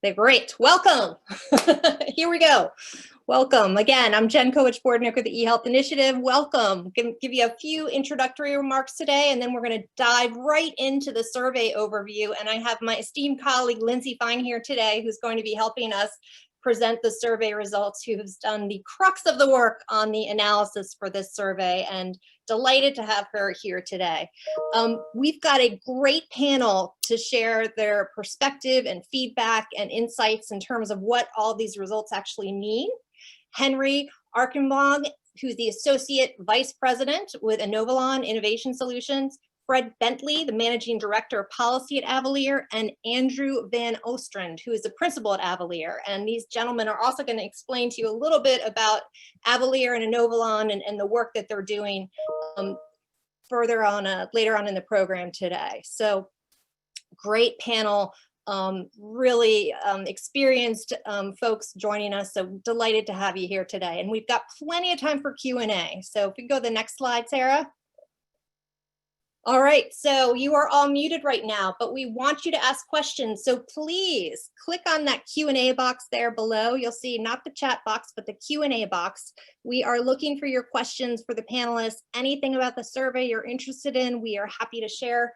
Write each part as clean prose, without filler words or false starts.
They're great. Welcome. Here we go. Welcome. Again, I'm Jen Kowich, Board Member of the eHealth Initiative. Welcome. Give you a few introductory remarks today, and then we're going to dive right into the survey overview. And I have my esteemed colleague, Lindsay Fine, here today, who's going to be helping us present the survey results, who has done the crux of the work on the analysis for this survey, and delighted to have her here today. We've got a great panel to share their perspective and feedback and insights in terms of what all these results actually mean. Henry Arkenbog, who's the Associate Vice President with Inovalon Innovation Solutions, Fred Bentley, the Managing Director of Policy at Avalier, and Andrew Van Ostrand, who is the Principal at Avalier. And these gentlemen are also going to explain to you a little bit about Avalier and Inovalon and the work that they're doing further on, later on in the program today. So great panel, really experienced folks joining us. So delighted to have you here today. And we've got plenty of time for Q&A. So if we can go to the next slide, Sarah. All right, so you are all muted right now, but we want you to ask questions. So please click on that Q&A box there below. You'll see not the chat box, but the Q&A box. We are looking for your questions for the panelists. Anything about the survey you're interested in, we are happy to share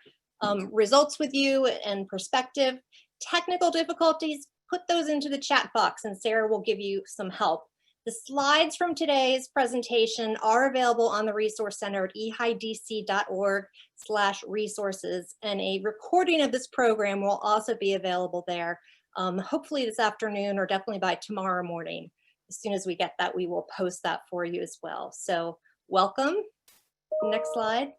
results with you and perspective. Technical difficulties, put those into the chat box and Sarah will give you some help. The slides from today's presentation are available on the Resource Center at ehidc.org/resources, and a recording of this program will also be available there, hopefully this afternoon or definitely by tomorrow morning. As soon as we get that, we will post that for you as well. So welcome. Next slide.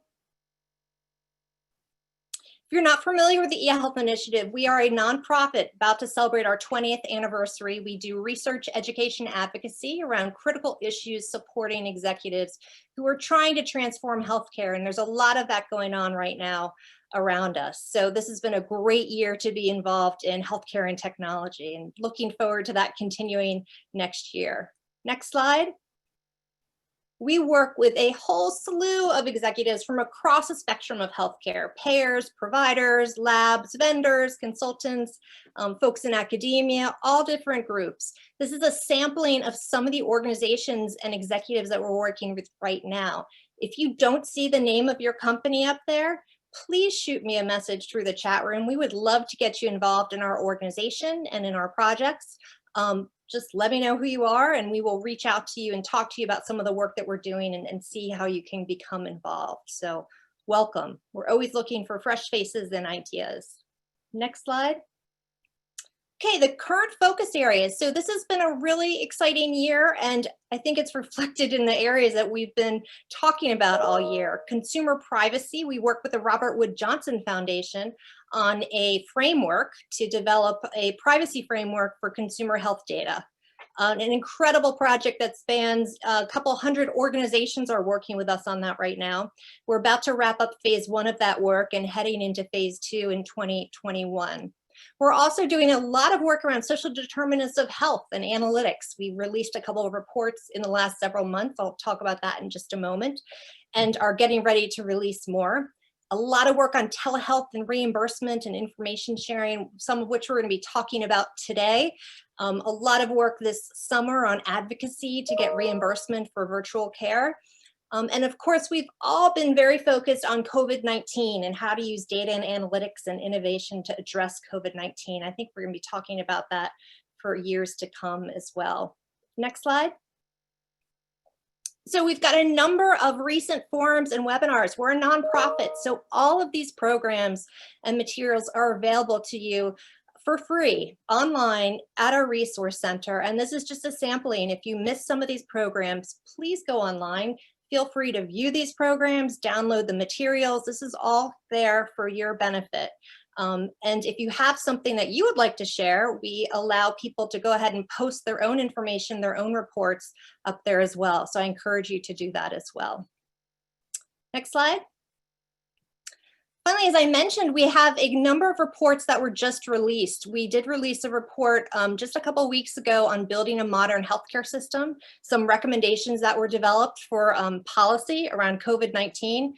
If you're not familiar with the eHealth Initiative, we are a nonprofit about to celebrate our 20th anniversary. We do research, education, advocacy around critical issues supporting executives who are trying to transform healthcare, and there's a lot of that going on right now around us. So this has been a great year to be involved in healthcare and technology, and looking forward to that continuing next year. Next slide. We work with a whole slew of executives from across the spectrum of healthcare: payers, providers, labs, vendors, consultants, folks in academia, all different groups. This is a sampling of some of the organizations and executives that we're working with right now. If you don't see the name of your company up there, please shoot me a message through the chat room. We would love to get you involved in our organization and in our projects. Just let me know who you are and we will reach out to you and talk to you about some of the work that we're doing and see how you can become involved. So welcome. We're always looking for fresh faces and ideas. Next slide. Okay, the current focus areas. So this has been a really exciting year, and I think it's reflected in the areas that we've been talking about all year. Consumer privacy. We work with the Robert Wood Johnson Foundation on a framework to develop a privacy framework for consumer health data. An incredible project that spans a couple hundred organizations are working with us on that right now. We're about to wrap up phase 1 of that work and heading into phase 2 in 2021. We're also doing a lot of work around social determinants of health and analytics. We released a couple of reports in the last several months. I'll talk about that in just a moment, and are getting ready to release more. A lot of work on telehealth and reimbursement and information sharing, some of which we're going to be talking about today. A lot of work this summer on advocacy to get reimbursement for virtual care. And of course, we've all been very focused on COVID-19 and how to use data and analytics and innovation to address COVID-19. I think we're going to be talking about that for years to come as well. Next slide. So we've got a number of recent forums and webinars. We're a nonprofit, so all of these programs and materials are available to you for free online at our resource center. And this is just a sampling. If you missed some of these programs, please go online. Feel free to view these programs, download the materials. This is all there for your benefit. And if you have something that you would like to share, we allow people to go ahead and post their own information, their own reports up there as well. So I encourage you to do that as well. Next slide. Finally, as I mentioned, we have a number of reports that were just released. We did release a report just a couple of weeks ago on building a modern healthcare system, some recommendations that were developed for policy around COVID-19.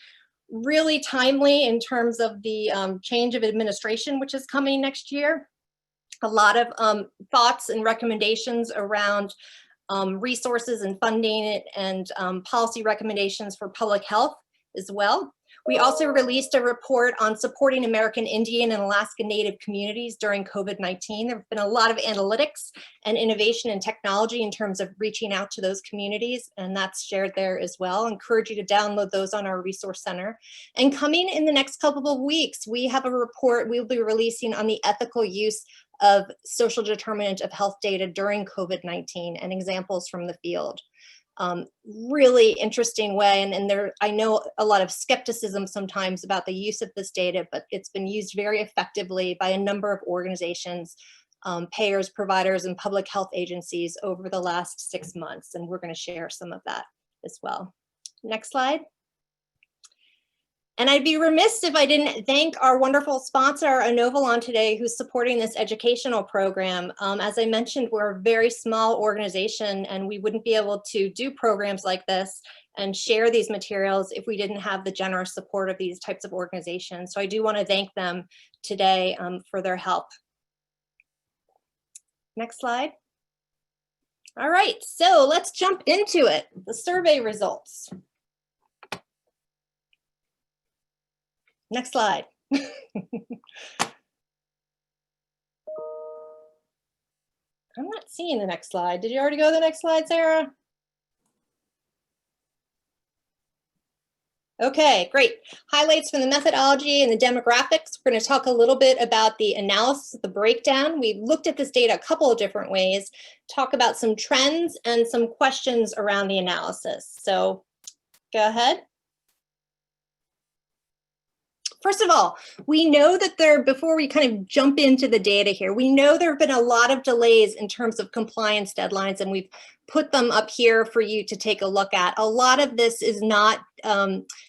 Really timely in terms of the change of administration, which is coming next year. A lot of thoughts and recommendations around resources and funding and policy recommendations for public health as well. We also released a report on supporting American Indian and Alaska Native communities during COVID-19. There have been a lot of analytics and innovation and technology in terms of reaching out to those communities, and that's shared there as well. I encourage you to download those on our resource center. And coming in the next couple of weeks, we have a report we'll be releasing on the ethical use of social determinant of health data during COVID-19 and examples from the field. Really interesting way, and there, I know a lot of skepticism sometimes about the use of this data, but it's been used very effectively by a number of organizations, payers, providers, and public health agencies over the last 6 months, and we're going to share some of that as well. Next slide. And I'd be remiss if I didn't thank our wonderful sponsor, Inovalon, today, who's supporting this educational program. As I mentioned, we're a very small organization, and we wouldn't be able to do programs like this and share these materials if we didn't have the generous support of these types of organizations. So I do want to thank them today for their help. Next slide. All right, so let's jump into it. The survey results. Next slide. I'm not seeing the next slide. Did you already go to the next slide, Sarah? Okay, great. Highlights from the methodology and the demographics. We're going to talk a little bit about the analysis, the breakdown. We looked at this data a couple of different ways, talk about some trends and some questions around the analysis. So go ahead. First of all, we know that before we kind of jump into the data here, we know there have been a lot of delays in terms of compliance deadlines, and we've put them up here for you to take a look at. A lot of this is not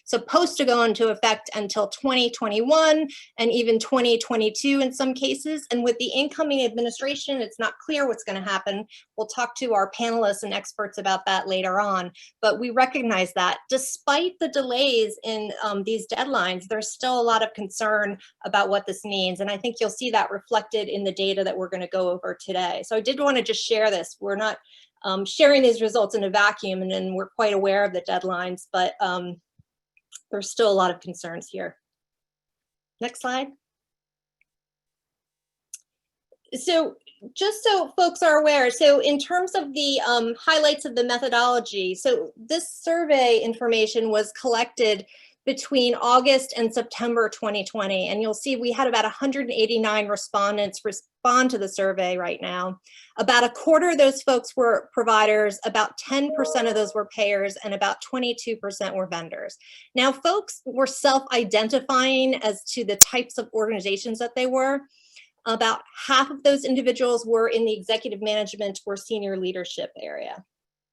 supposed to go into effect until 2021 and even 2022 in some cases. And with the incoming administration, it's not clear what's going to happen. We'll talk to our panelists and experts about that later on. But we recognize that despite the delays in these deadlines, there's still a lot of concern about what this means. And I think you'll see that reflected in the data that we're going to go over today. So I did want to just share this. We're not sharing these results in a vacuum, and then we're quite aware of the deadlines, but there's still a lot of concerns here. Next slide. So just so folks are aware, so in terms of the highlights of the methodology, so this survey information was collected between August and September 2020. And you'll see we had about 189 respondents respond to the survey right now. About a quarter of those folks were providers, about 10% of those were payers, and about 22% were vendors. Now, folks were self-identifying as to the types of organizations that they were. About half of those individuals were in the executive management or senior leadership area.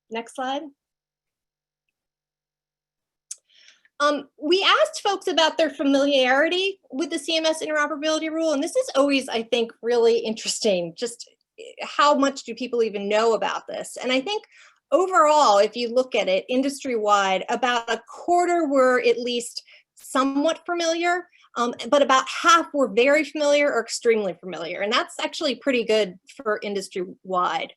Next slide. We asked folks about their familiarity with the CMS interoperability rule, and this is always, I think, really interesting. Just how much do people even know about this? And I think overall, if you look at it industry-wide, about a quarter were at least somewhat familiar, but about half were very familiar or extremely familiar, and that's actually pretty good for industry-wide.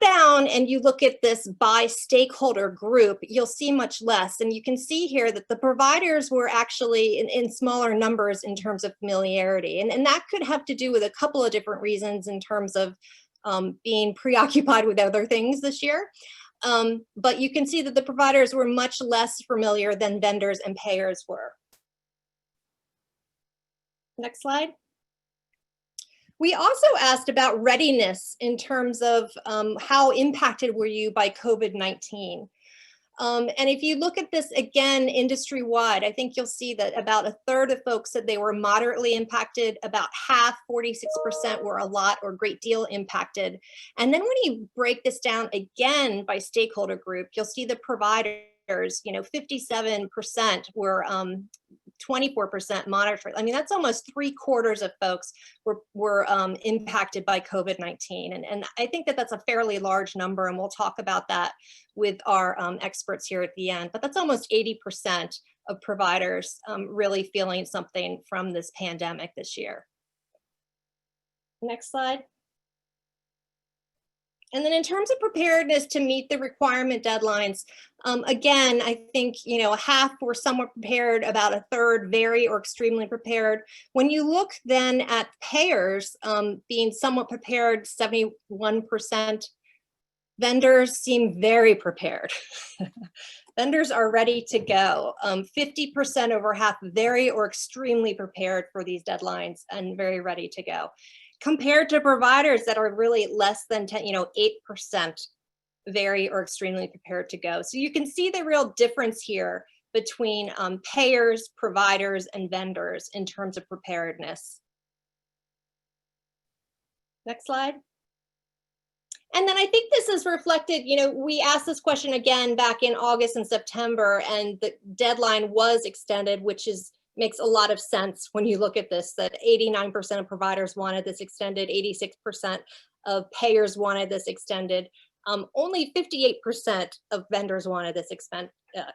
Down and you look at this by stakeholder group, you'll see much less. And you can see here that the providers were actually in smaller numbers in terms of familiarity. And that could have to do with a couple of different reasons in terms of being preoccupied with other things this year. But you can see that the providers were much less familiar than vendors and payers were. Next slide. We also asked about readiness in terms of how impacted were you by COVID-19. And if you look at this again, industry-wide, I think you'll see that about a third of folks said they were moderately impacted, about half, 46%, were a lot or great deal impacted. And then when you break this down again by stakeholder group, you'll see the providers, 57% were 24% monitored. I mean, that's almost 3/4 of folks were impacted by COVID-19. And I think that that's a fairly large number, and we'll talk about that with our experts here at the end. But that's almost 80% of providers really feeling something from this pandemic this year. Next slide. And then in terms of preparedness to meet the requirement deadlines, again, I think, half were somewhat prepared, about a third very or extremely prepared. When you look then at payers being somewhat prepared, 71%, vendors seem very prepared. Vendors are ready to go. 50%, over half, very or extremely prepared for these deadlines and very ready to go. Compared to providers that are really less than 10, 8% very or extremely prepared to go. So you can see the real difference here between payers, providers, and vendors in terms of preparedness. Next slide. And then I think this is reflected, we asked this question again back in August and September, and the deadline was extended, which makes a lot of sense when you look at this, that 89% of providers wanted this extended, 86% of payers wanted this extended. Only 58% of vendors wanted this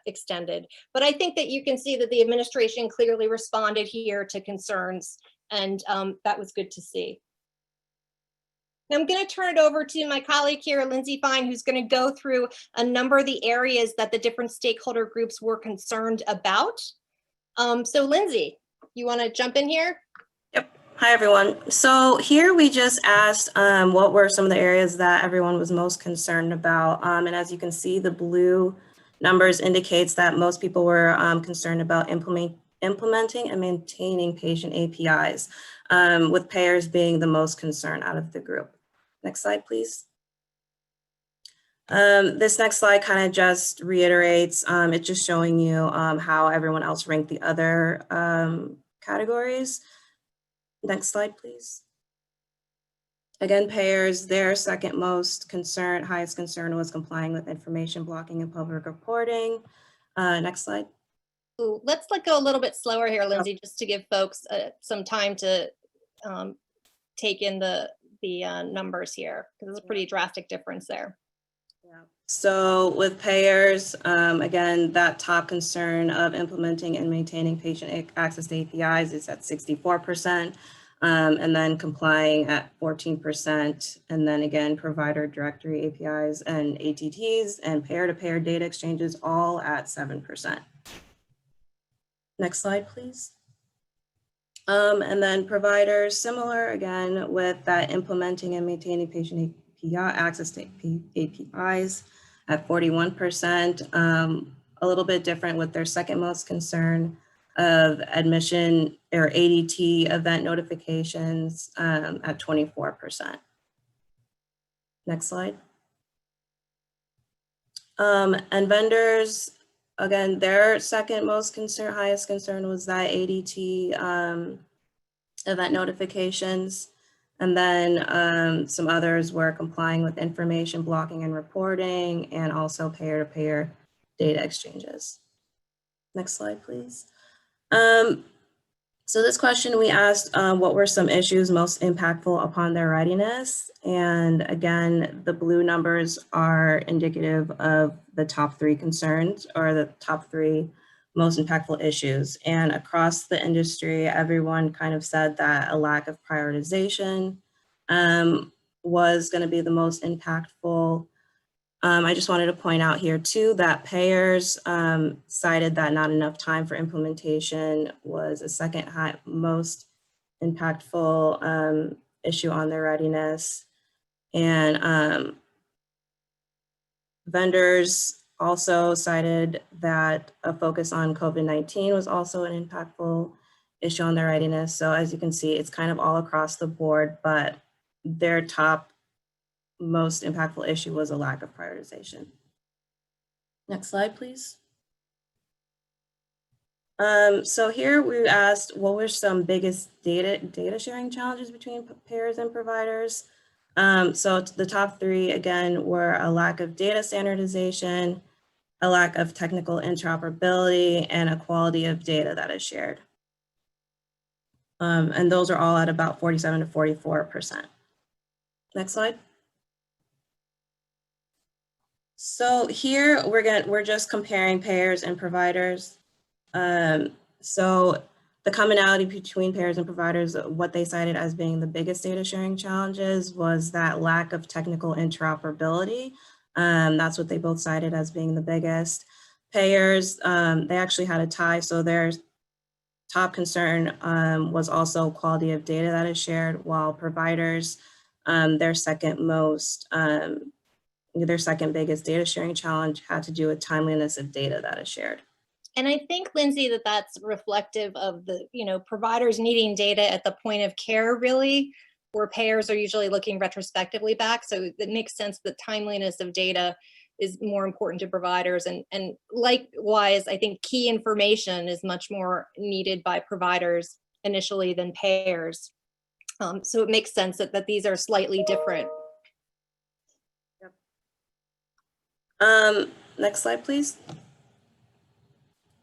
extended. But I think that you can see that the administration clearly responded here to concerns, and that was good to see. Now I'm going to turn it over to my colleague here, Lindsay Fine, who's going to go through a number of the areas that the different stakeholder groups were concerned about. So Lindsay, you want to jump in here? Yep. Hi, everyone. So here we just asked what were some of the areas that everyone was most concerned about. And as you can see, the blue numbers indicates that most people were concerned about implementing and maintaining patient APIs, with payers being the most concerned out of the group. Next slide, please. This next slide kind of just reiterates, it's just showing you how everyone else ranked the other categories. Next slide, please. Again, payers, their second most concern, highest concern was complying with information blocking and public reporting. Next slide. Ooh, let's go a little bit slower here, Lindsay, just to give folks some time to take in the numbers here, because it's a pretty drastic difference there. Yeah. So with payers, again, that top concern of implementing and maintaining patient access to APIs is at 64%, and then complying at 14%, and then again, provider directory APIs and ATTs and payer-to-payer data exchanges all at 7%. Next slide, please. And then providers, similar again with that implementing and maintaining patient API access to APIs at 41%, a little bit different with their second most concern of admission or ADT event notifications at 24%. Next slide. And vendors, again, their second most concern, highest concern was that ADT event notifications. And then some others were complying with information blocking and reporting, and also payer-to-payer data exchanges. Next slide, please. So this question we asked, what were some issues most impactful upon their readiness? And again, the blue numbers are indicative of the top 3 concerns, or the top 3 most impactful issues. And across the industry, everyone kind of said that a lack of prioritization was going to be the most impactful. I just wanted to point out here too that payers cited that not enough time for implementation was a second most impactful issue on their readiness. And vendors also cited that a focus on COVID-19 was also an impactful issue on their readiness. So as you can see, it's kind of all across the board, but their top most impactful issue was a lack of prioritization. Next slide, please. So here we asked, what were some biggest data sharing challenges between payers and providers? So the top 3, again, were a lack of data standardization, a lack of technical interoperability, and a quality of data that is shared. And those are all at about 47 to 44%. Next slide. So here we're just comparing payers and providers. So The commonality between payers and providers, what they cited as being the biggest data sharing challenges was that lack of technical interoperability. That's what they both cited as being the biggest. Payers, they actually had a tie, so their top concern was also quality of data that is shared, while providers, their second biggest data sharing challenge had to do with timeliness of data that is shared. And I think, Lindsay, that that's reflective of the, providers needing data at the point of care, really, where payers are usually looking retrospectively back. So it makes sense that timeliness of data is more important to providers. And likewise, I think key information is much more needed by providers initially than payers. So it makes sense that these are slightly different. Yep. Next slide, please.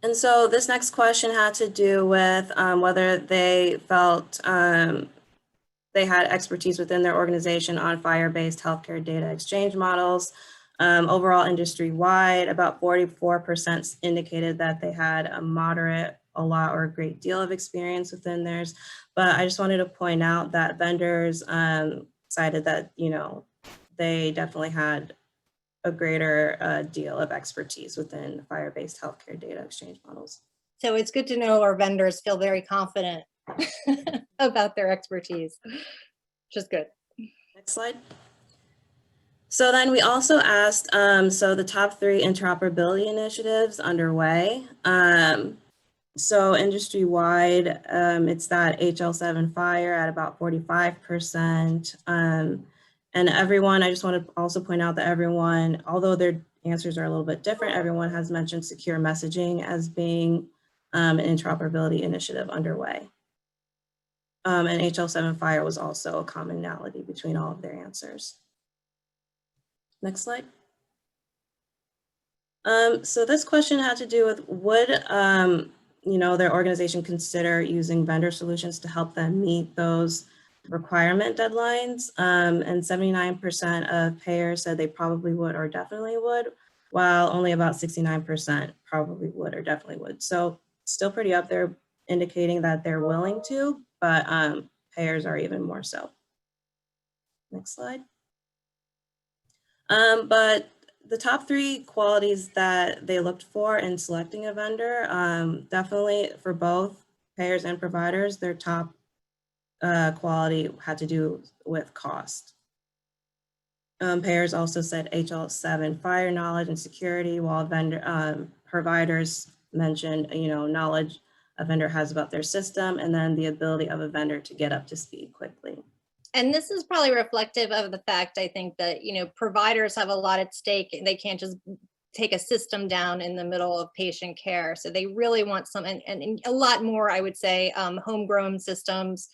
And so this next question had to do with whether they felt they had expertise within their organization on FHIR-based healthcare data exchange models. Overall, industry-wide, about 44% indicated that they had a moderate, a lot, or a great deal of experience within theirs. But I just wanted to point out that vendors cited that, they definitely had a greater deal of expertise within FHIR-based healthcare data exchange models. So it's good to know our vendors feel very confident about their expertise, which is good. Next slide. So then we also asked, so the top 3 interoperability initiatives underway. So industry-wide, it's that HL7 FHIR at about 45%. And everyone, I just want to also point out that everyone, although their answers are a little bit different, everyone has mentioned secure messaging as being an interoperability initiative underway. And HL7 FHIR was also a commonality between all of their answers. Next slide. So this question had to do with would their organization consider using vendor solutions to help them meet those requirement deadlines, and 79% of payers said they probably would or definitely would, while only about 69% probably would or definitely would. So still pretty up there, indicating that they're willing to, but payers are even more so. Next slide. But the top 3 qualities that they looked for in selecting a vendor, definitely for both payers and providers, their top quality had to do with cost. Payers also said HL7 FHIR knowledge and security, while providers mentioned, knowledge a vendor has about their system, and then the ability of a vendor to get up to speed quickly. And this is probably reflective of the fact, I think, that, providers have a lot at stake. They can't just take a system down in the middle of patient care. So they really want some, and a lot more, I would say, homegrown systems.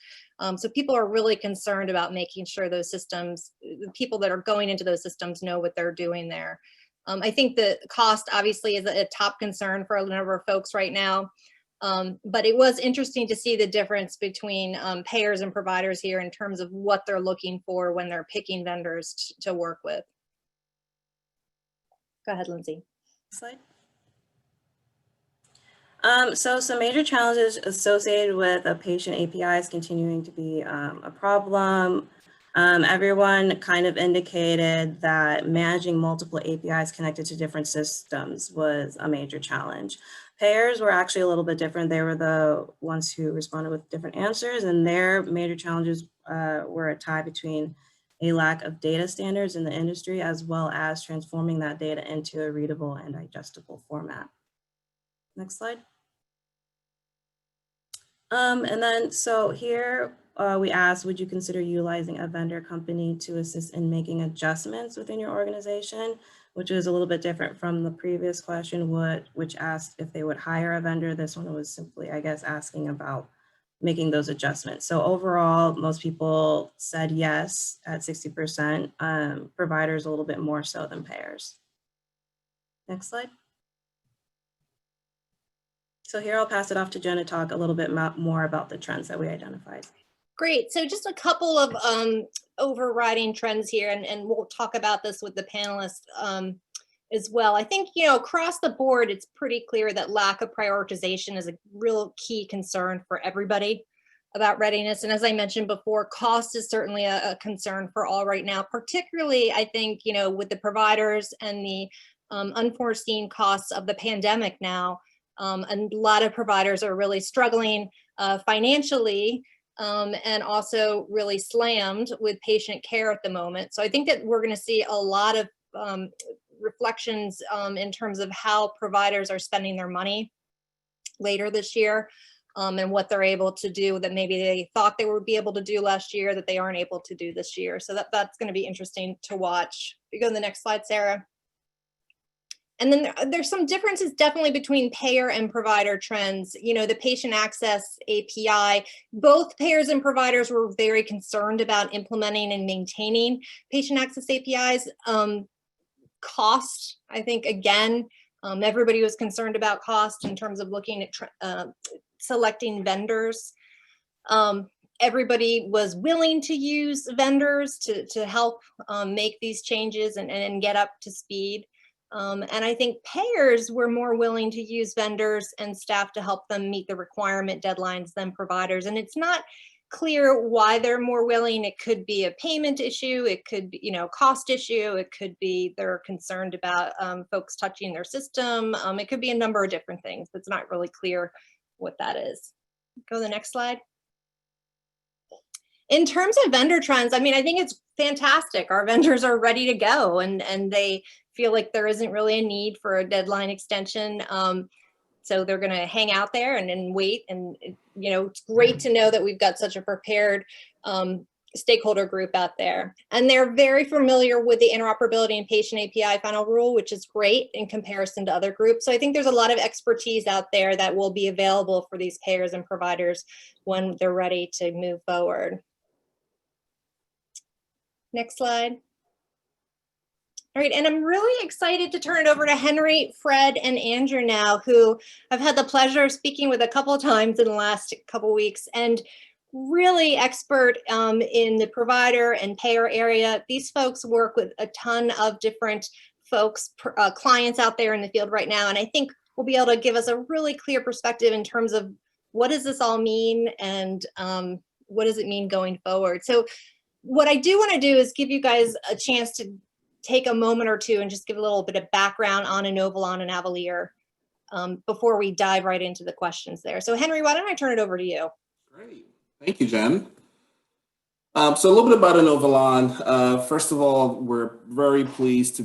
So people are really concerned about making sure those systems, the people that are going into those systems know what they're doing there. I think the cost obviously is a top concern for a number of folks right now. But it was interesting to see the difference between payers and providers here in terms of what they're looking for when they're picking vendors to work with. Go ahead, Lindsay. Slide. So some major challenges associated with patient APIs continuing to be a problem. Everyone kind of indicated that managing multiple APIs connected to different systems was a major challenge. Payers were actually a little bit different. They were the ones who responded with different answers, and their major challenges were a tie between a lack of data standards in the industry, as well as transforming that data into a readable and digestible format. Next slide. And then, so here we asked, would you consider utilizing a vendor company to assist in making adjustments within your organization, which is a little bit different from the previous question, which asked if they would hire a vendor. This one was simply, I guess, asking about making those adjustments. So overall, most people said yes at 60%, providers a little bit more so than payers. Next slide. So here I'll pass it off to Jen to talk a little bit more about the trends that we identified. Great. So just a couple of overriding trends here, and we'll talk about this with the panelists. as well. I think, across the board, it's pretty clear that lack of prioritization is a real key concern for everybody about readiness. And as I mentioned before, cost is certainly a concern for all right now, particularly, I think, with the providers and the unforeseen costs of the pandemic now. And a lot of providers are really struggling financially, and also really slammed with patient care at the moment. So I think that we're going to see a lot of reflections in terms of how providers are spending their money later this year, and what they're able to do that maybe they thought they would be able to do last year that they aren't able to do this year. So that's going to be interesting to watch. You go to the next slide, Sarah. And then there's some differences definitely between payer and provider trends. The patient access API, both payers and providers were very concerned about implementing and maintaining patient access APIs. Cost, I think, again, everybody was concerned about cost in terms of looking at selecting vendors. Everybody was willing to use vendors to help make these changes and get up to speed. And I think payers were more willing to use vendors and staff to help them meet the requirement deadlines than providers. And it's not clear why they're more willing. It could be a payment issue. It could be, cost issue. It could be they're concerned about folks touching their system. It could be a number of different things. It's not really clear what that is. Go to the next slide. In terms of vendor trends, I think it's fantastic. Our vendors are ready to go, and they feel like there isn't really a need for a deadline extension. So they're going to hang out there and wait. And, it's great to know that we've got such a prepared stakeholder group out there. And they're very familiar with the interoperability and patient API final rule, which is great in comparison to other groups. So I think there's a lot of expertise out there that will be available for these payers and providers when they're ready to move forward. Next slide. All right, and I'm really excited to turn it over to Henry, Fred, and Andrew now, who I've had the pleasure of speaking with a couple of times in the last couple of weeks, and really expert in the provider and payer area. These folks work with a ton of different folks, clients out there in the field right now, and I think will be able to give us a really clear perspective in terms of what does this all mean and what does it mean going forward. So what I do want to do is give you guys a chance to take a moment or two and just give a little bit of background on Inovalon and Avalier before we dive right into the questions there. So Henry, why don't I turn it over to you? Great, thank you, Jen. So a little bit about Inovalon. First of all, we're very pleased to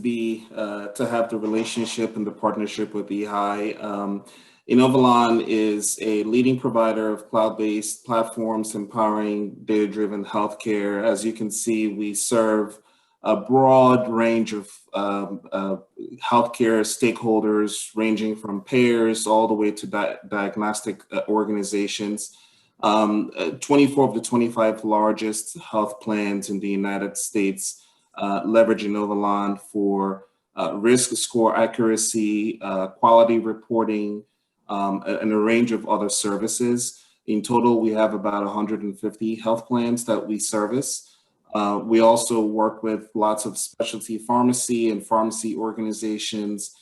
have the relationship and the partnership with eHI. Inovalon is a leading provider of cloud-based platforms empowering data-driven healthcare. As you can see, we serve a broad range of healthcare stakeholders, ranging from payers all the way to diagnostic organizations. 24 of the 25 largest health plans in the United States leverage Inovalon for risk score accuracy, quality reporting, and a range of other services. In total, we have about 150 health plans that we service. We also work with lots of specialty pharmacy and pharmacy organizations.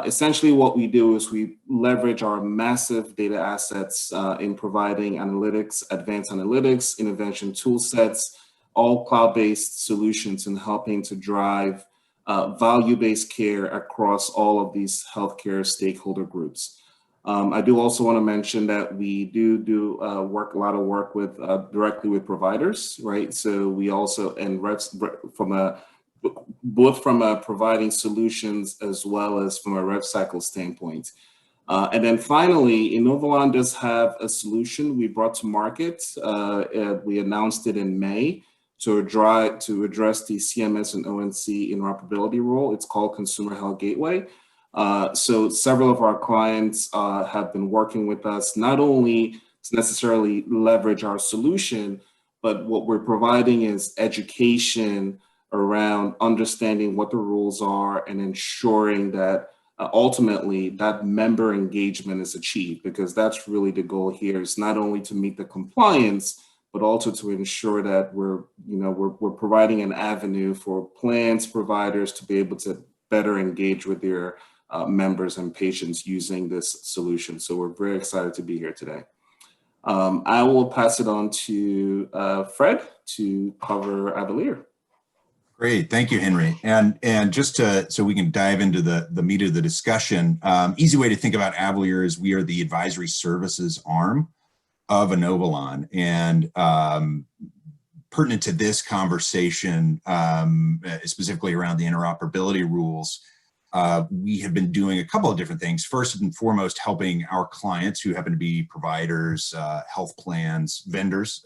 Essentially what we do is we leverage our massive data assets in providing analytics, advanced analytics, intervention tool sets, all cloud-based solutions, and helping to drive value-based care across all of these healthcare stakeholder groups. I do also want to mention that we do a lot of work with directly with providers, right? So we also, and both from providing solutions as well as from a rev cycle standpoint. And then finally, Inovalon does have a solution we brought to market. We announced it in May to address the CMS and ONC interoperability role. It's called Consumer Health Gateway. So several of our clients have been working with us, not only to necessarily leverage our solution, but what we're providing is education around understanding what the rules are and ensuring that ultimately that member engagement is achieved, because that's really the goal here, is not only to meet the compliance, but also to ensure that we're providing an avenue for plans, providers to be able to better engage with their members and patients using this solution. So we're very excited to be here today. I will pass it on to Fred to cover Avalier. Great, thank you, Henry. And just so we can dive into the meat of the discussion, easy way to think about Avalier is we are the advisory services arm of Inovalon, and pertinent to this conversation, specifically around the interoperability rules, we have been doing a couple of different things. First and foremost, helping our clients who happen to be providers, health plans, vendors.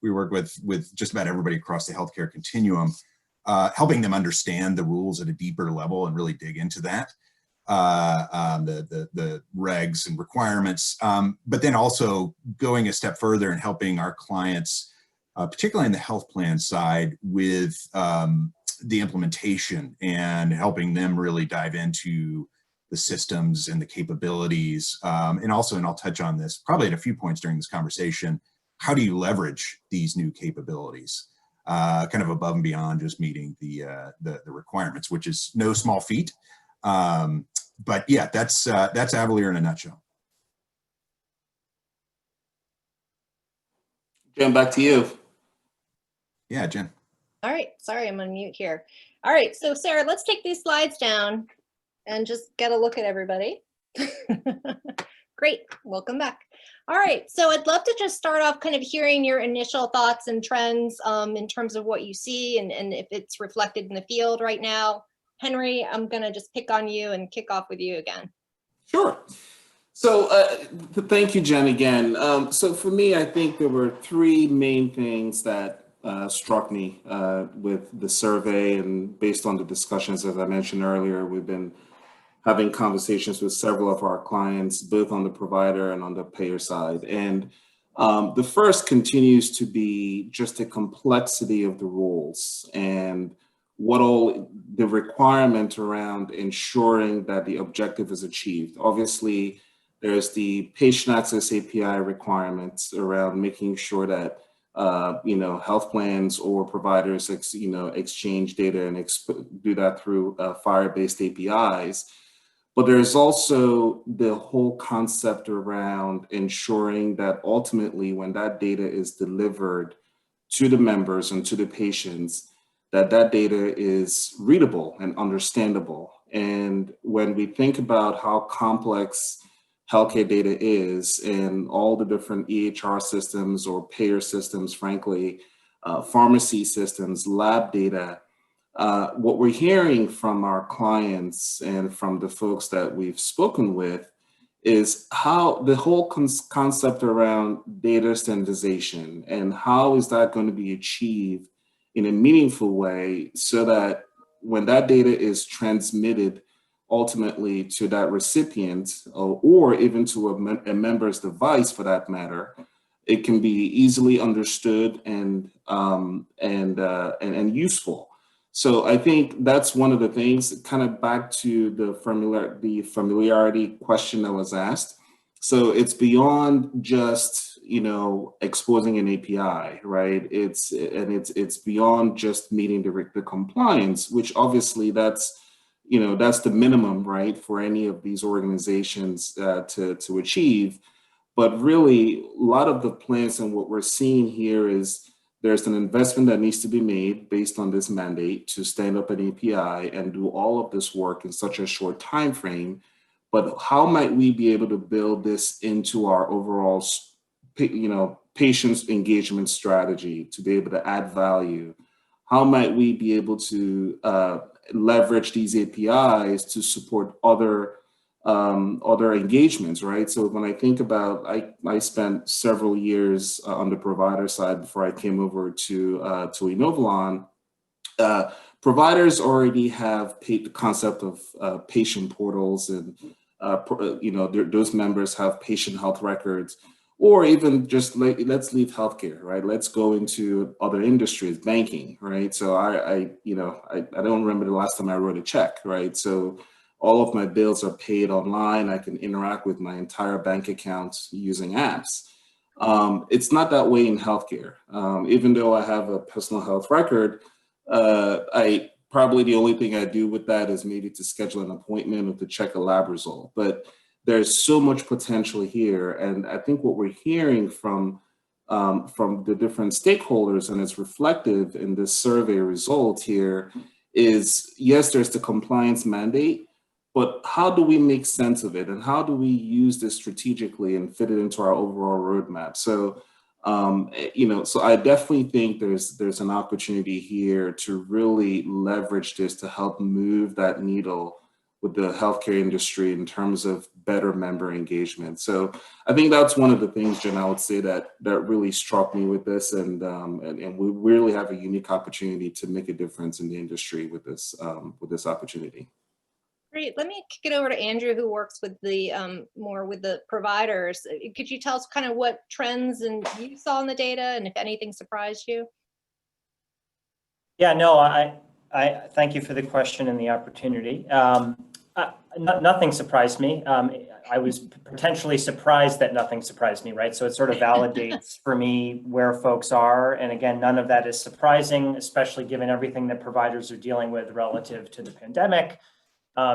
We work with just about everybody across the healthcare continuum, helping them understand the rules at a deeper level and really dig into that, the regs and requirements, but then also going a step further and helping our clients, particularly on the health plan side, with the implementation and helping them really dive into the systems and the capabilities. And also, and I'll touch on this probably at a few points during this conversation, how do you leverage these new capabilities? Kind of above and beyond just meeting the requirements, which is no small feat. But yeah, that's Avalier in a nutshell. Jen, back to you. Yeah, Jen. All right, sorry, I'm on mute here. All right, so Sarah, let's take these slides down and just get a look at everybody. Great, welcome back. All right, so I'd love to just start off kind of hearing your initial thoughts and trends in terms of what you see and if it's reflected in the field right now. Henry, I'm gonna just pick on you and kick off with you again. Sure. So thank you, Jen, again. So for me, I think there were three main things that struck me with the survey, and based on the discussions, as I mentioned earlier, we've been having conversations with several of our clients, both on the provider and on the payer side. And the first continues to be just the complexity of the rules and what all the requirement around ensuring that the objective is achieved. Obviously, there's the patient access API requirements around making sure that health plans or providers exchange data and do that through FHIR-based APIs. But there's also the whole concept around ensuring that ultimately when that data is delivered to the members and to the patients, that data is readable and understandable. And when we think about how complex healthcare data is and all the different EHR systems or payer systems, frankly, pharmacy systems, lab data, what we're hearing from our clients and from the folks that we've spoken with is how the whole concept around data standardization and how is that going to be achieved in a meaningful way so that when that data is transmitted ultimately to that recipient or even to a member's device for that matter, it can be easily understood and useful. So I think that's one of the things, kind of back to the familiarity question that was asked. So it's beyond just, exposing an API, right? It's beyond just meeting the compliance, which obviously that's the minimum, right, for any of these organizations to achieve. But really, a lot of the plans and what we're seeing here is there's an investment that needs to be made based on this mandate to stand up an API and do all of this work in such a short time frame. But how might we be able to build this into our overall, patients engagement strategy to be able to add value? How might we be able to leverage these APIs to support other engagements, right? So when I think about, I spent several years on the provider side before I came over to Inovalon. Providers already have the concept of patient portals, and those members have patient health records, or even just let's leave healthcare, right? Let's go into other industries, banking, right? So I don't remember the last time I wrote a check, right? So all of my bills are paid online. I can interact with my entire bank account using apps. It's not that way in healthcare. Even though I have a personal health record, probably the only thing I do with that is maybe to schedule an appointment or to check a lab result. But there's so much potential here. And I think what we're hearing from the different stakeholders, and it's reflective in this survey result here, is yes, there's the compliance mandate, but how do we make sense of it? And how do we use this strategically and fit it into our overall roadmap? So, so I definitely think there's an opportunity here to really leverage this to help move that needle with the healthcare industry in terms of better member engagement. So I think that's one of the things, Jen, I would say that really struck me with this, and we really have a unique opportunity to make a difference in the industry with this opportunity. Great. Let me kick it over to Andrew, who works with the more with the providers. Could you tell us kind of what trends and you saw in the data, and if anything surprised you? Yeah, no, I thank you for the question and the opportunity. Nothing surprised me. I was potentially surprised that nothing surprised me, right? So it sort of validates for me where folks are. And again, none of that is surprising, especially given everything that providers are dealing with relative to the pandemic.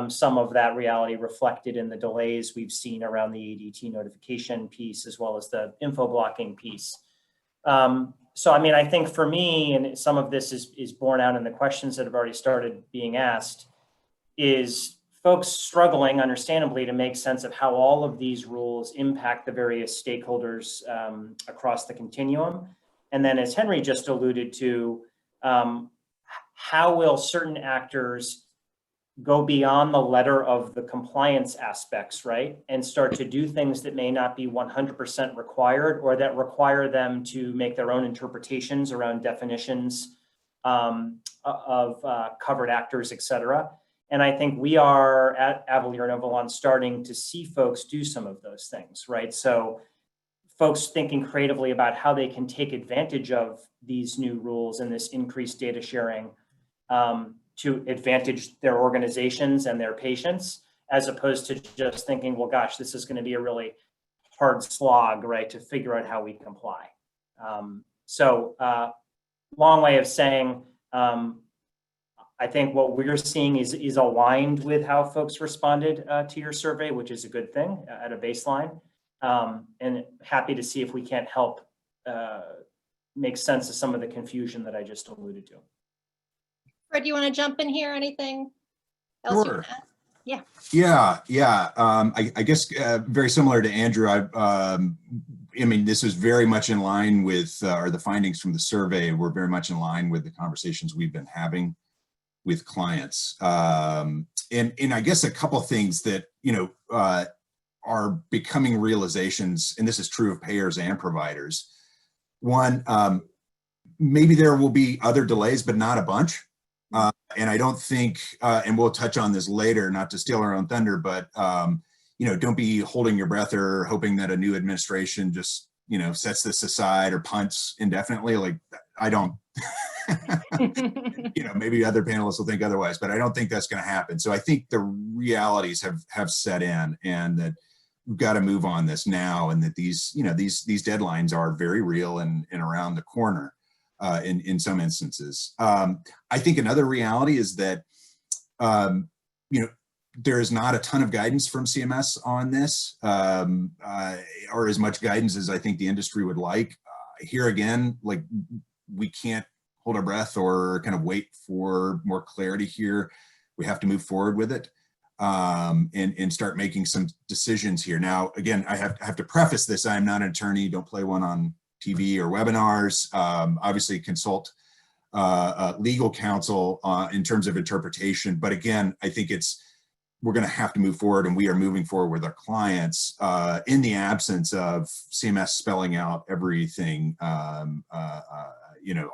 Some of that reality reflected in the delays we've seen around the ADT notification piece, as well as the info blocking piece. So, I mean, I think for me, and some of this is borne out in the questions that have already started being asked, is folks struggling, understandably, to make sense of how all of these rules impact the various stakeholders across the continuum. And then, as Henry just alluded to, how will certain actors go beyond the letter of the compliance aspects, right? And start to do things that may not be 100% required, or that require them to make their own interpretations around definitions of covered actors, et cetera. And I think we are at Avalier and Inovalon starting to see folks do some of those things, right? So folks thinking creatively about how they can take advantage of these new rules and this increased data sharing to advantage their organizations and their patients, as opposed to just thinking, well, gosh, this is going to be a really hard slog, right, to figure out how we comply. Long way of saying, I think what we're seeing is aligned with how folks responded to your survey, which is a good thing at a baseline. And happy to see if we can't help make sense of some of the confusion that I just alluded to. Fred, do you want to jump in here? Anything else? Sure. Yeah. Yeah. I guess very similar to Andrew. I mean, this is very much in line with, or the findings from the survey were very much in line with the conversations we've been having with clients. And I guess a couple things that, are becoming realizations, and this is true of payers and providers. One, maybe there will be other delays, but not a bunch. And I don't think, and we'll touch on this later, not to steal our own thunder, but, don't be holding your breath or hoping that a new administration just, sets this aside or punts indefinitely. Like, I don't, maybe other panelists will think otherwise, but I don't think that's going to happen. So I think the realities have set in, and that we've got to move on this now, and that these deadlines are very real and around the corner. In some instances. I think another reality is that, there is not a ton of guidance from CMS on this, or as much guidance as I think the industry would like. Here again, like, we can't hold our breath or kind of wait for more clarity here. We have to move forward with it and start making some decisions here. Now, again, I have to preface this. I'm not an attorney, don't play one on TV or webinars. Obviously consult legal counsel in terms of interpretation. But again, I think we're going to have to move forward, and we are moving forward with our clients in the absence of CMS spelling out everything,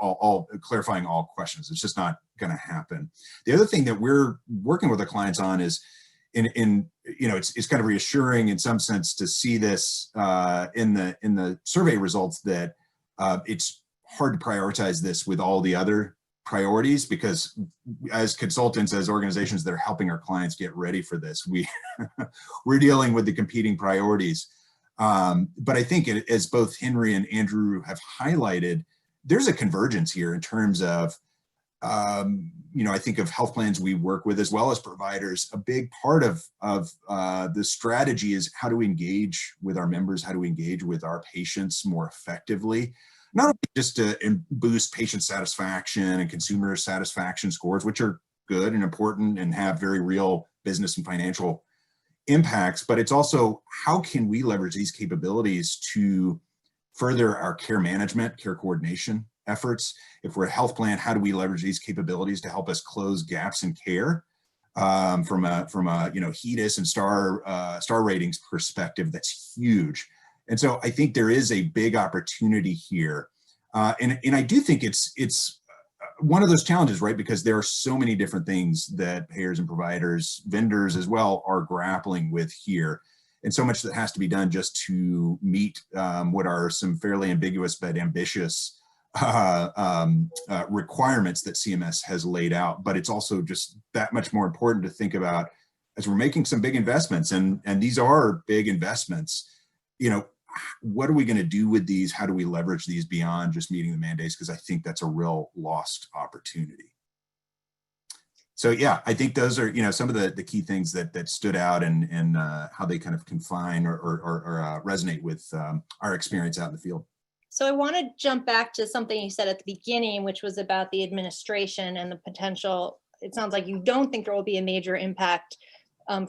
all clarifying all questions. It's just not going to happen. The other thing that we're working with our clients on is, it's kind of reassuring in some sense to see this in the survey results, that it's hard to prioritize this with all the other priorities, because as consultants, as organizations that are helping our clients get ready for this, we're dealing with the competing priorities. But I think as both Henry and Andrew have highlighted, there's a convergence here in terms of you know, I think of health plans we work with as well as providers. A big part of the strategy is how do we engage with our members, how do we engage with our patients more effectively, not only just to boost patient satisfaction and consumer satisfaction scores, which are good and important and have very real business and financial impacts, but it's also how can we leverage these capabilities to further our care management, care coordination efforts. If we're a health plan, how do we leverage these capabilities to help us close gaps in care from a you know, HIAs and star ratings perspective? That's huge. And so I think there is a big opportunity here, and I do think it's one of those challenges, right? Because there are so many different things that payers and providers, vendors as well, are grappling with here. And so much that has to be done just to meet what are some fairly ambiguous but ambitious requirements that CMS has laid out. But it's also just that much more important to think about as we're making some big investments, and these are big investments, you know, what are we going to do with these? How do we leverage these beyond just meeting the mandates? Because I think that's a real lost opportunity. So yeah, I think those are, you know, some of the key things that stood out and how they kind of confine or resonate with our experience out in the field. So I want to jump back to something you said at the beginning, which was about the administration and the potential. It sounds like you don't think there will be a major impact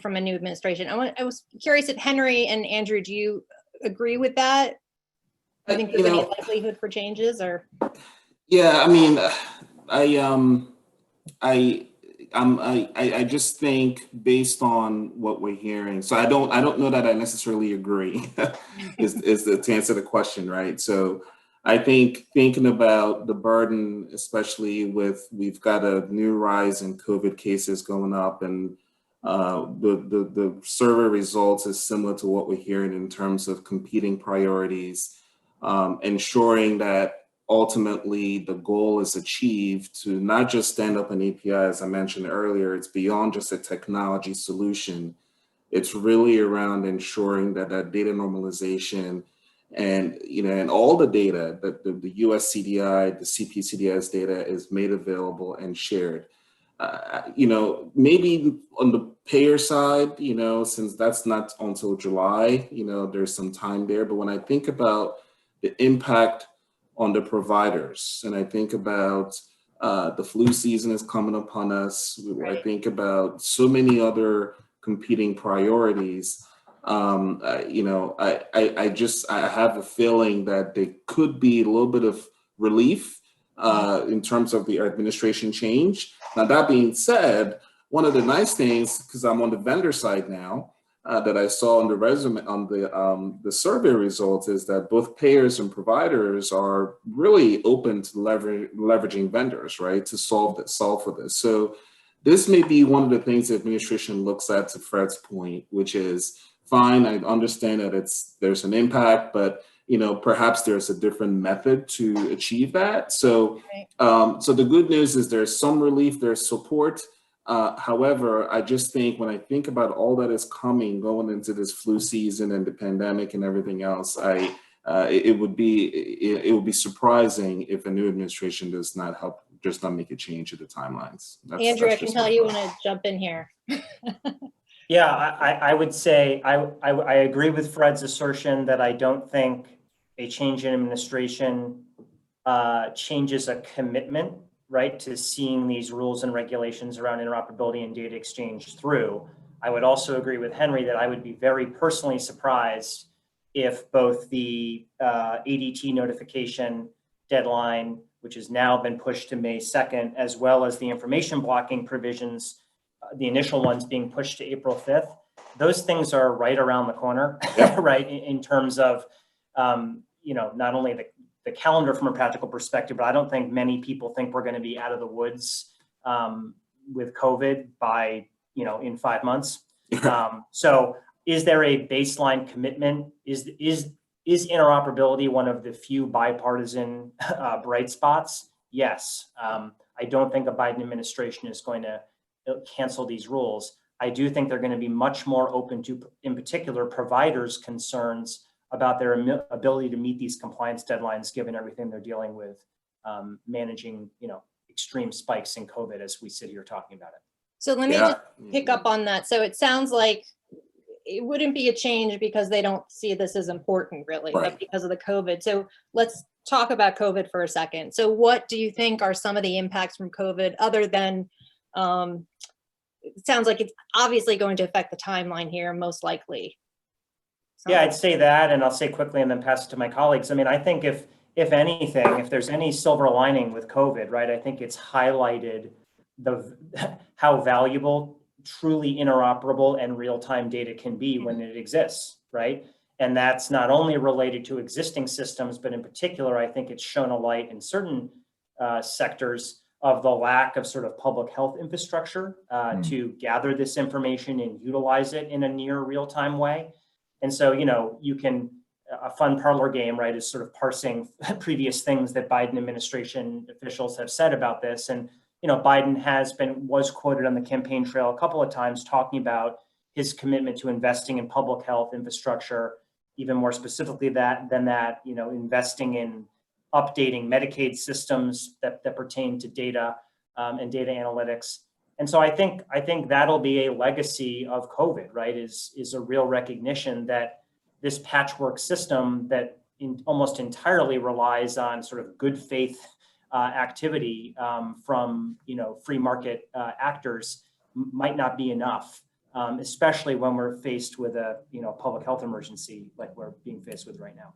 from a new administration. I was curious if Henry and Andrew, do you agree with that? Do you think there's any likelihood for changes, or? Yeah, I mean, I just think based on what we're hearing, so I don't know that I necessarily agree is to answer the question, right? So I think thinking about the burden, especially with, we've got a new rise in COVID cases going up, and the survey results is similar to what we're hearing in terms of competing priorities, ensuring that ultimately the goal is achieved to not just stand up an API, as I mentioned earlier. It's beyond just a technology solution. It's really around ensuring that that data normalization and, you know, and all the data that the US CDI, the CPCDS data is made available and shared. You know, maybe on the payer side, you know, since that's not until July, you know, there's some time there. But when I think about the impact on the providers, and I think about the flu season is coming upon us, I think about so many other competing priorities, you know, I have a feeling that there could be a little bit of relief in terms of the administration change. Now, that being said, one of the nice things, because I'm on the vendor side now, that I saw on the resume, on the survey results, is that both payers and providers are really open to leveraging vendors, right, to solve for this. So this may be one of the things the administration looks at, to Fred's point, which is fine. I understand that there's an impact, but you know, perhaps there's a different method to achieve that. So, so the good news is there's some relief, there's support. However, I just think when I think about all that is coming going into this flu season and the pandemic and everything else, it would be surprising if a new administration does not make a change to the timelines. Andrew, I can tell you want to jump in here. Yeah, I would say I agree with Fred's assertion that I don't think a change in administration changes a commitment, right, to seeing these rules and regulations around interoperability and data exchange through. I would also agree with Henry that I would be very personally surprised if both the ADT notification deadline, which has now been pushed to May 2nd, as well as the information blocking provisions, the initial ones being pushed to April 5th, those things are right around the corner, right, in terms of, you know, not only the calendar from a practical perspective, but I don't think many people think we're going to be out of the woods with COVID by, you know, in 5 months. So is there a baseline commitment? Is interoperability one of the few bipartisan bright spots? Yes. I don't think a Biden administration is going to cancel these rules. I do think they're going to be much more open to, in particular, providers' concerns about their ability to meet these compliance deadlines, given everything they're dealing with, managing, you know, extreme spikes in COVID as we sit here talking about it. So let me just pick up on that. So it sounds like it wouldn't be a change because they don't see this as important really, Right. but because of the COVID. So let's talk about COVID for a second. So what do you think are some of the impacts from COVID other than, it sounds like it's obviously going to affect the timeline here, most likely. Yeah, I'd say that, and I'll say quickly and then pass it to my colleagues. I mean, I think if anything, if there's any silver lining with COVID, right, I think it's highlighted how valuable truly interoperable and real-time data can be when it exists, right? And that's not only related to existing systems, but in particular, I think it's shown a light in certain sectors of the lack of sort of public health infrastructure to gather this information and utilize it in a near real-time way. And so, you know, you can, a fun parlor game, right, is sort of parsing previous things that Biden administration officials have said about this. And, you know, Biden was quoted on the campaign trail a couple of times talking about his commitment to investing in public health infrastructure, even more specifically than that, you know, investing in updating Medicaid systems that pertain to data and data analytics. And so I think that'll be a legacy of COVID, right? Is a real recognition that this patchwork system that almost entirely relies on sort of good faith activity from, you know, free market actors might not be enough, especially when we're faced with a, you know, public health emergency like we're being faced with right now.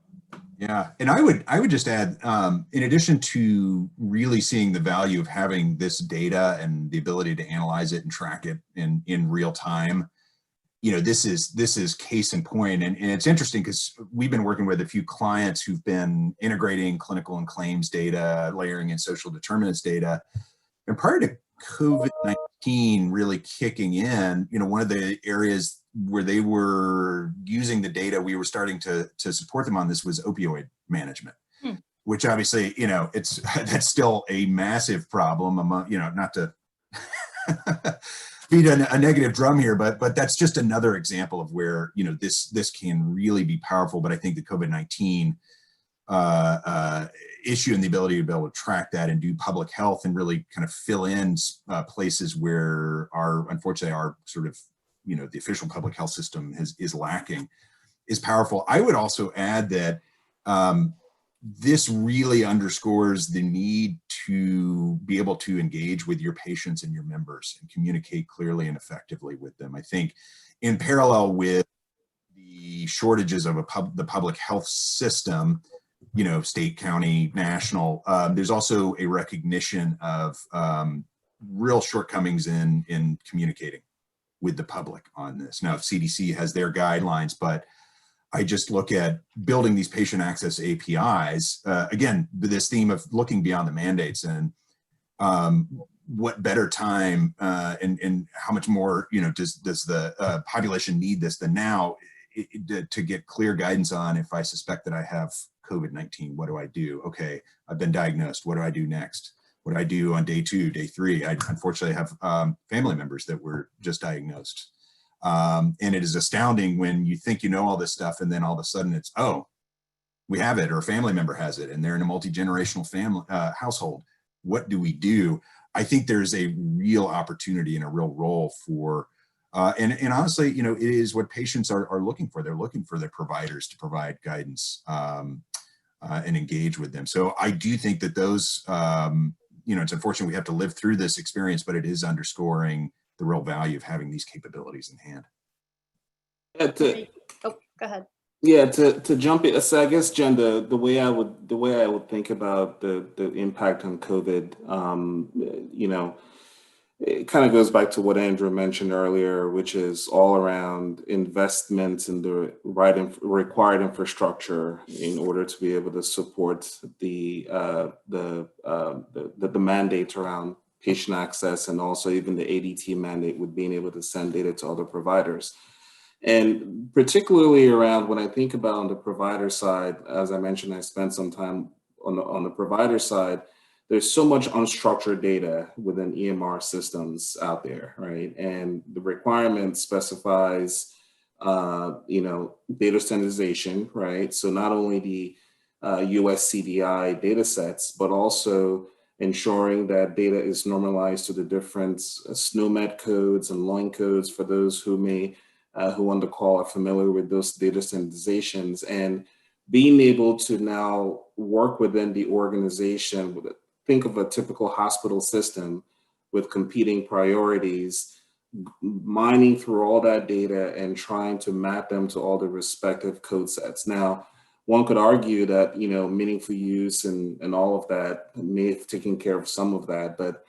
Yeah, and I would just add, in addition to really seeing the value of having this data and the ability to analyze it and track it in real time, you know, this is case in point. And it's interesting because we've been working with a few clients who've been integrating clinical and claims data, layering in social determinants data. And prior to COVID-19 really kicking in, you know, one of the areas where they were using the data, we were starting to support them on this was opioid management, which obviously, you know, that's still a massive problem among, you know, not to beat a negative drum here, but that's just another example of where, you know, this can really be powerful. But I think the COVID-19 issue and the ability to be able to track that and do public health and really kind of fill in places where unfortunately our sort of, you know, the official public health system is lacking is powerful. I would also add that this really underscores the need to be able to engage with your patients and your members and communicate clearly and effectively with them. I think in parallel with the shortages of the public health system, you know, state, county, national, there's also a recognition of real shortcomings in communicating with the public on this. Now, CDC has their guidelines, but I just look at building these patient access APIs, again, this theme of looking beyond the mandates and what better time and how much more, you know, does the population need this than now to get clear guidance on if I suspect that I have COVID-19, what do I do? Okay, I've been diagnosed, what do I do next? What do I do on day 2, day 3? I unfortunately have family members that were just diagnosed. And it is astounding when you think you know all this stuff and then all of a sudden it's, oh, we have it, or a family member has it, and they're in a multi-generational family household. What do we do? I think there's a real opportunity and a real role for, and honestly, you know, it is what patients are looking for. They're looking for their providers to provide guidance and engage with them. So I do think that those, you know, it's unfortunate we have to live through this experience, but it is underscoring the real value of having these capabilities in hand. Yeah, go ahead. Yeah, to jump in, so I guess, Jen, the way I would think about the impact on COVID, you know, it kind of goes back to what Andrew mentioned earlier, which is all around investments in the required infrastructure in order to be able to support the mandates around patient access, and also even the ADT mandate with being able to send data to other providers. And particularly around when I think about on the provider side, as I mentioned, I spent some time on the provider side. There's so much unstructured data within EMR systems out there, right? And the requirement specifies, you know, data standardization, right? So not only the US CDI data sets, but also ensuring that data is normalized to the different SNOMED codes and LOIN codes for those who may, who on the call are familiar with those data standardizations, and being able to now work within the organization with it. Think of a typical hospital system with competing priorities, mining through all that data and trying to map them to all the respective code sets. Now, one could argue that, you know, meaningful use and all of that may have taken care of some of that, but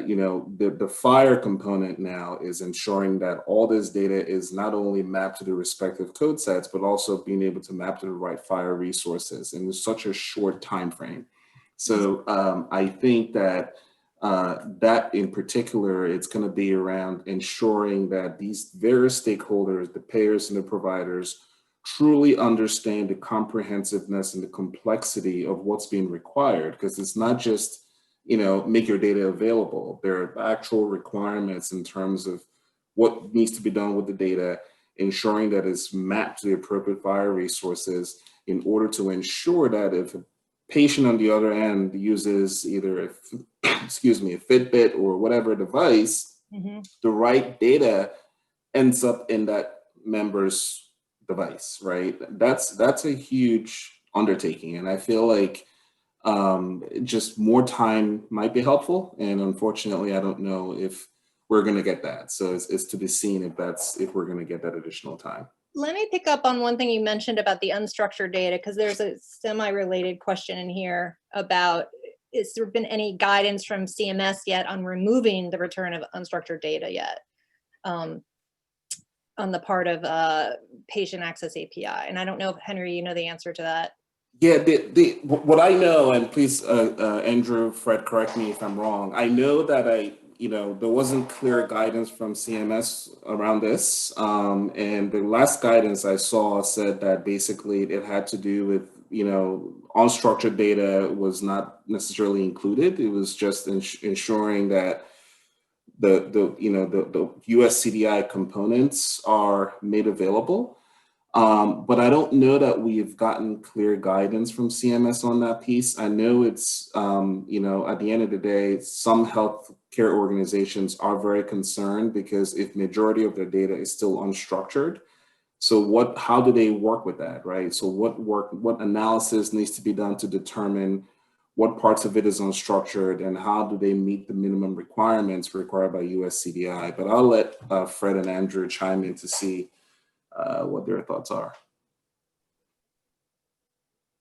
you know, the FHIR component now is ensuring that all this data is not only mapped to the respective code sets, but also being able to map to the right FHIR resources in such a short time frame. So I think that that in particular, it's going to be around ensuring that these various stakeholders, the payers and the providers, truly understand the comprehensiveness and the complexity of what's being required, because it's not just, you know, make your data available. There are actual requirements in terms of what needs to be done with the data, ensuring that it's mapped to the appropriate FHIR resources in order to ensure that if a patient on the other end uses either a, excuse me, a Fitbit or whatever device, the right data ends up in that member's device, right? That's a huge undertaking, and I feel like just more time might be helpful, and unfortunately I don't know if we're going to get that, so it's to be seen if we're going to get that additional time. Let me pick up on one thing you mentioned about the unstructured data, because there's a semi-related question in here about, has there been any guidance from CMS yet on removing the return of unstructured data yet on the part of patient access API? And I don't know if, Henry, you know the answer to that. Yeah, what I know, and please, Andrew, Fred, correct me if I'm wrong. I know that there wasn't clear guidance from CMS around this. And the last guidance I saw said that basically it had to do with, unstructured data was not necessarily included. It was just ensuring that the US CDI components are made available. But I don't know that we've gotten clear guidance from CMS on that piece. I know it's, at the end of the day, some healthcare organizations are very concerned because if majority of their data is still unstructured, so how do they work with that, right? So what analysis needs to be done to determine what parts of it is unstructured and how do they meet the minimum requirements required by US CDI? But I'll let Fred and Andrew chime in to see what their thoughts are.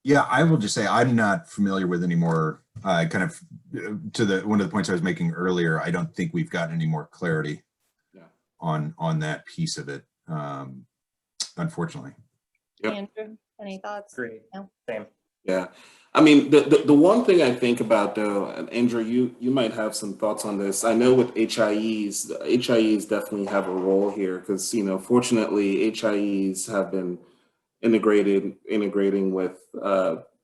Yeah, I will just say I'm not familiar with any more one of the points I was making earlier. I don't think we've gotten any more clarity on that piece of it, unfortunately. Yep. Andrew, any thoughts? Great. No? Same. Yeah. I mean, the one thing I think about though, and Andrew, you might have some thoughts on this. I know with HIEs, the HIEs definitely have a role here because, fortunately, HIEs have been integrating with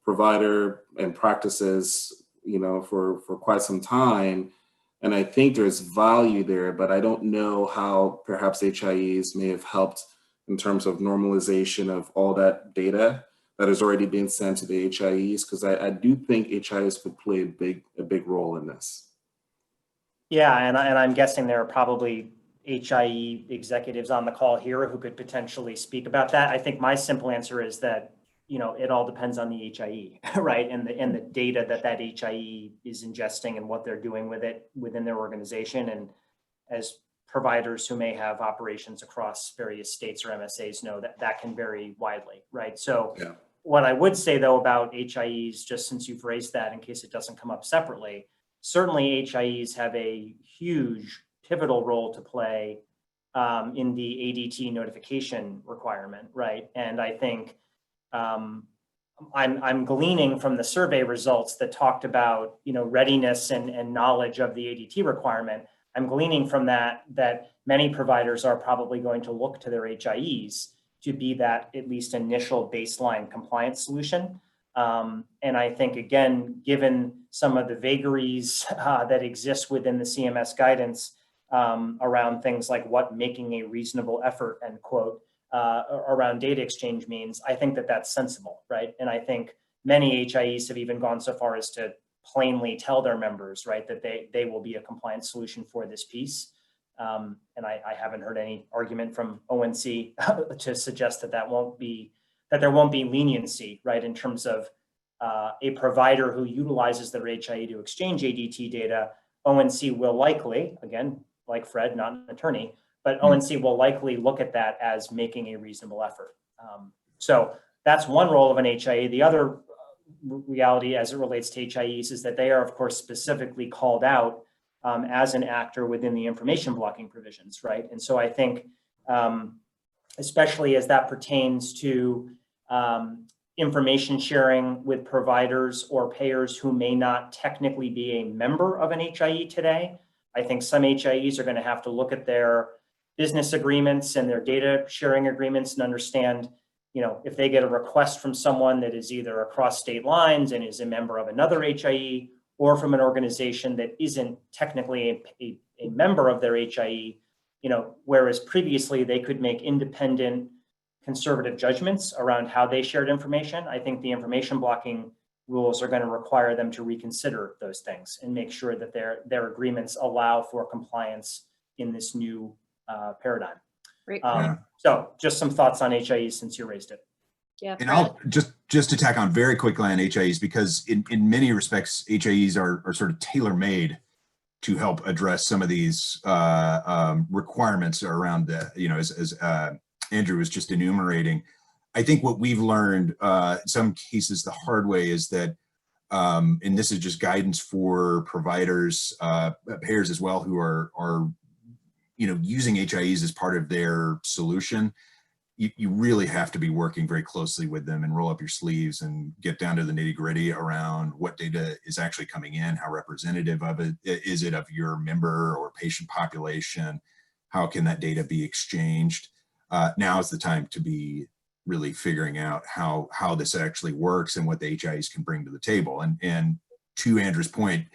provider and practices, for quite some time. And I think there's value there, but I don't know how perhaps HIEs may have helped in terms of normalization of all that data that has already been sent to the HIEs, because I do think HIEs could play a big role in this. Yeah, and I'm guessing there are probably HIE executives on the call here who could potentially speak about that. I think my simple answer is that, it all depends on the HIE, right? And the data that HIE is ingesting and what they're doing with it within their organization. And as providers who may have operations across various states or MSAs know that can vary widely, right? So yeah. What I would say though about HIEs, just since you've raised that in case it doesn't come up separately, certainly HIEs have a huge pivotal role to play in the ADT notification requirement, right? And I think I'm gleaning from the survey results that talked about, readiness and knowledge of the ADT requirement. I'm gleaning from that many providers are probably going to look to their HIEs to be that at least initial baseline compliance solution. And I think, again, given some of the vagaries that exist within the CMS guidance around things like what making a reasonable effort, end quote, around data exchange means, I think that's sensible, right? And I think many HIEs have even gone so far as to plainly tell their members, right, that they will be a compliant solution for this piece. And I haven't heard any argument from ONC to suggest that there won't be leniency, right, in terms of a provider who utilizes their HIE to exchange ADT data. ONC will likely, again, like Fred, not an attorney, but ONC will likely look at that as making a reasonable effort. So that's one role of an HIE. The other reality as it relates to HIEs is that they are, of course, specifically called out as an actor within the information blocking provisions, right? And so I think, especially as that pertains to information sharing with providers or payers who may not technically be a member of an HIE today, I think some HIEs are going to have to look at their business agreements and their data sharing agreements and understand, you know, if they get a request from someone that is either across state lines and is a member of another HIE, or from an organization that isn't technically a member of their HIE, you know, whereas previously they could make independent conservative judgments around how they shared information. I think the information blocking rules are going to require them to reconsider those things and make sure that their agreements allow for compliance in this new paradigm. Great. So just some thoughts on HIEs since you raised it. Yeah, And Fred? I'll just to tack on very quickly on HIEs, because in many respects, HIEs are sort of tailor-made to help address some of these requirements around the, you know, as Andrew was just enumerating. I think what we've learned, in some cases the hard way, is that, and this is just guidance for providers, payers as well, who are you know, using HIEs as part of their solution. You really have to be working very closely with them and roll up your sleeves and get down to the nitty-gritty around what data is actually coming in, how representative of it is it of your member or patient population, how can that data be exchanged. Now is the time to be really figuring out how this actually works and what the HIEs can bring to the table. And to Andrew's point,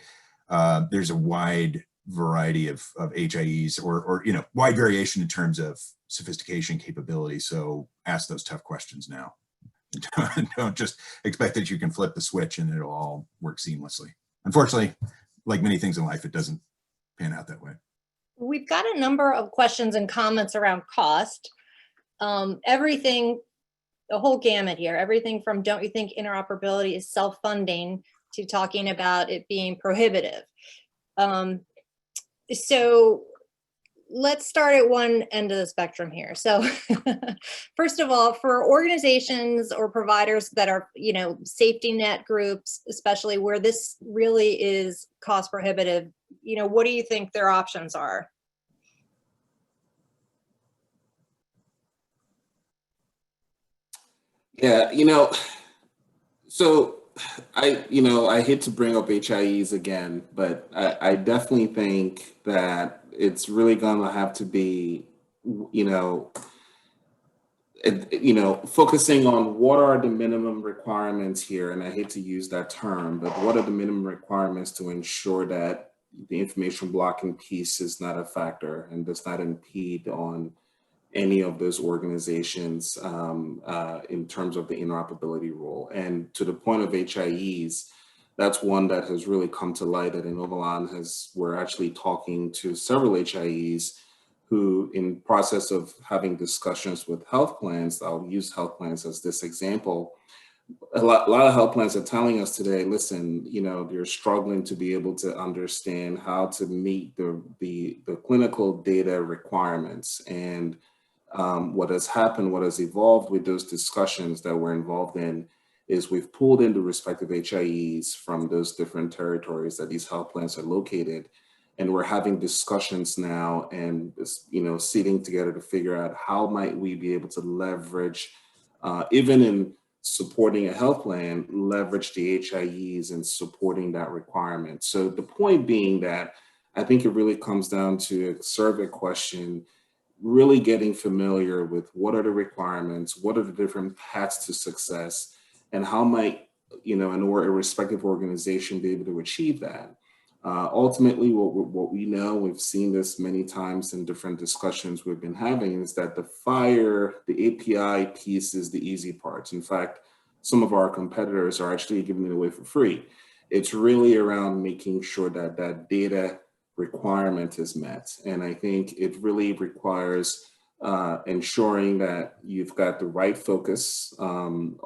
there's a wide variety of HIEs or you know, wide variation in terms of sophistication capability. So ask those tough questions now. Don't just expect that you can flip the switch and it'll all work seamlessly. Unfortunately, like many things in life, it doesn't pan out that way. We've got a number of questions and comments around cost. Everything, the whole gamut here, everything from don't you think interoperability is self-funding to talking about it being prohibitive. So let's start at one end of the spectrum here. So first of all, for organizations or providers that are, you know, safety net groups, especially where this really is cost prohibitive, you know, what do you think their options are? Yeah, you know, so I hate to bring up HIEs again, but I definitely think that it's really going to have to be, focusing on what are the minimum requirements here. And I hate to use that term, but what are the minimum requirements to ensure that the information blocking piece is not a factor and does not impede on any of those organizations in terms of the interoperability rule. And to the point of HIEs, that's one that has really come to light at Inovalon. We're actually talking to several HIEs who, in process of having discussions with health plans, I'll use health plans as this example. A lot of health plans are telling us today, listen, you're struggling to be able to understand how to meet the clinical data requirements. And what has happened, what has evolved with those discussions that we're involved in is we've pulled in the respective HIEs from those different territories that these health plans are located. And we're having discussions now and, sitting together to figure out how might we be able to leverage, even in supporting a health plan, leverage the HIEs and supporting that requirement. So the point being that I think it really comes down to a survey question, really getting familiar with what are the requirements, what are the different paths to success, and how might, a respective organization be able to achieve that. Ultimately, what we know, we've seen this many times in different discussions we've been having, is that the API piece is the easy part. In fact, some of our competitors are actually giving it away for free. It's really around making sure that that data requirement is met. And I think it really requires ensuring that you've got the right focus on,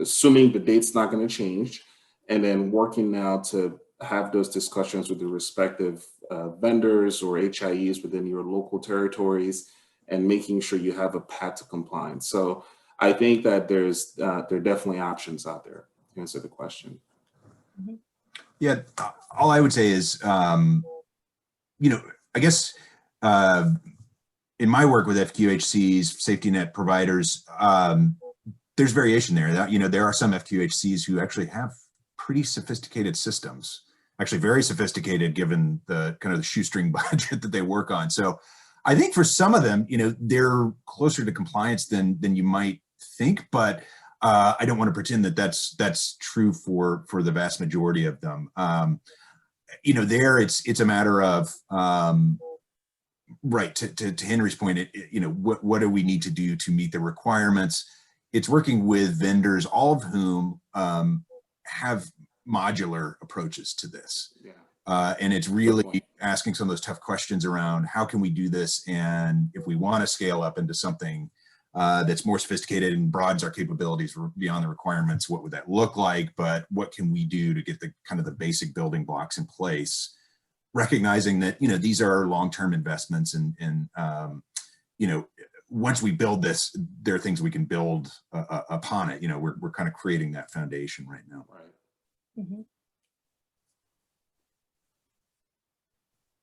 assuming the date's not going to change, and then working now to have those discussions with the respective vendors or HIEs within your local territories, and making sure you have a path to compliance. So I think that there are definitely options out there to answer the question. Yeah, all I would say is, I guess in my work with FQHCs, safety net providers, there's variation there. There are some FQHCs who actually have pretty sophisticated systems, actually very sophisticated given the kind of the shoestring budget that they work on. So I think for some of them, they're closer to compliance than you might think, but I don't want to pretend that that's true for the vast majority of them. There it's a matter of right to Henry's point. What do we need to do to meet the requirements? It's working with vendors, all of whom have modular approaches to this. Yeah. And it's really asking some of those tough questions around how can we do this, and if we want to scale up into something that's more sophisticated and broadens our capabilities beyond the requirements, what would that look like? But what can we do to get the kind of the basic building blocks in place, recognizing that these are long-term investments, and once we build this, there are things we can build upon it. We're kind of creating that foundation right now. Right. Mm-hmm.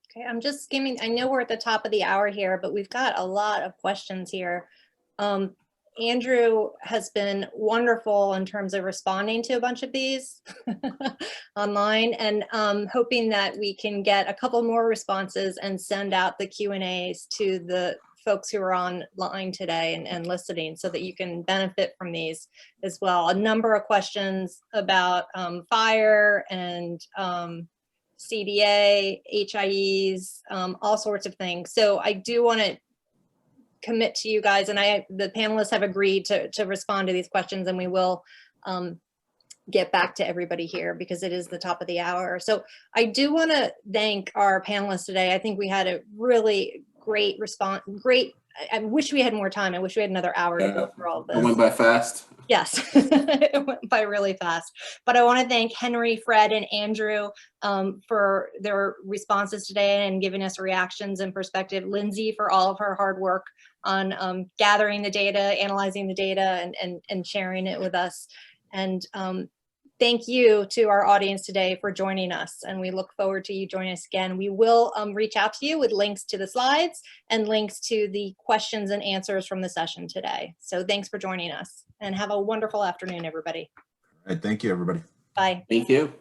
Okay, I'm just skimming. I know we're at the top of the hour here, but we've got a lot of questions here. Andrew has been wonderful in terms of responding to a bunch of these online, and hoping that we can get a couple more responses and send out the Q&As to the folks who are online today and listening, so that you can benefit from these as well. A number of questions about fire and CDA, HIEs, all sorts of things. So I do want to commit to you guys, and the panelists have agreed to respond to these questions, and we will get back to everybody here because it is the top of the hour. So I do want to thank our panelists today. I think we had a really great response. I wish we had more time. I wish we had another hour to go through all of this. It went by fast. Yes, it went by really fast. But I want to thank Henry, Fred, and Andrew for their responses today and giving us reactions and perspective. Lindsay for all of her hard work on gathering the data, analyzing the data, and sharing it with us. And thank you to our audience today for joining us, and we look forward to you joining us again. We will reach out to you with links to the slides and links to the questions and answers from the session today. So thanks for joining us, and have a wonderful afternoon, everybody. All right, thank you, everybody. Bye. Thank you.